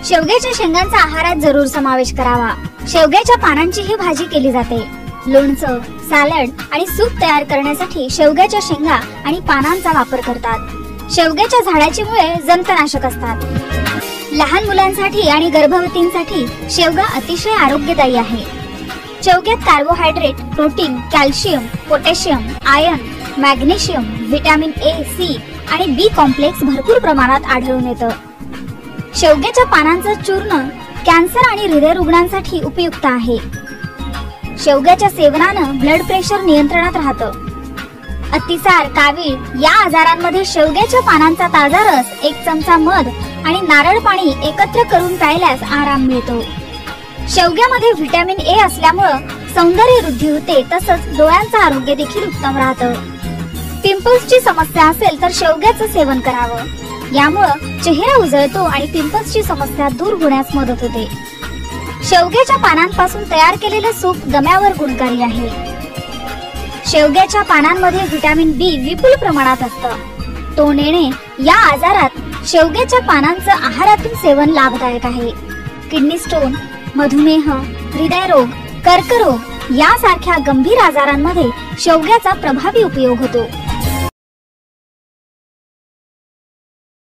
शेवग्याच्या शेंगांचा आहारात जरूर समावेश करावा। शेवग्याच्या पानांची ही भाजी केली जाते। लोणचं, सॅलड आणि सूप तयार करण्यासाठी शेवग्याच्या शेंगा आणि पानांचा वापर करतात। शेवग्याच्या झाडाची मुळे जंतनाशक असतात। लहान मुलांसाठी आणि गर्भवतींसाठी शेवगा अतिशय आरोग्यदायी आहे। शेवग्यात carbohydrate, protein, calcium, potassium, iron, magnesium, vitamin A, C आणि बी कॉम्प्लेक्स भरपूर प्रमाणात आढळून येतं। शेवग्याच्या पानांचं चूर्ण कॅन्सर आणि हृदय रुग्णांसाठी उपयुक्त आहे। शेवग्याच्या सेवनानं ब्लड प्रेशर नियंत्रणात राहतं। अतिसार, कावीळ या आजारांमध्ये शेवग्याच्या पानांचा ताजा रस, 1 चमचा मध आणि नारळ पाणी एकत्र करून प्यायल्यास आराम मिळतो। शेवग्यामध्ये व्हिटॅमिन ए असल्यामुळे सौंदर्य वृद्धी होते, तसंच डोळ्यांचं आरोग्य देखील उत्तम राहतं। पिंपल्सची समस्या असेल तर शेवग्याचं सेवन करावं। यामुळे चेहरा उजळतो आणि पिंपल्सची समस्या दूर होण्यास मदत होते। शेवग्याच्या पानांपासून तयार केलेले सूप दम्यावर गुणकारी आहे। शेवग्याच्या पानांमध्ये व्हिटॅमिन बी विपुल प्रमाणात असतं। तोंड येणे या आजारात शेवग्याच्या पानांचं आहारातून सेवन लाभदायक आहे। किडनी स्टोन, मधुमेह, हृदयरोग, कर्करोग यासारख्या गंभीर आजारांमध्ये शेवग्याचा प्रभावी उपयोग होतो।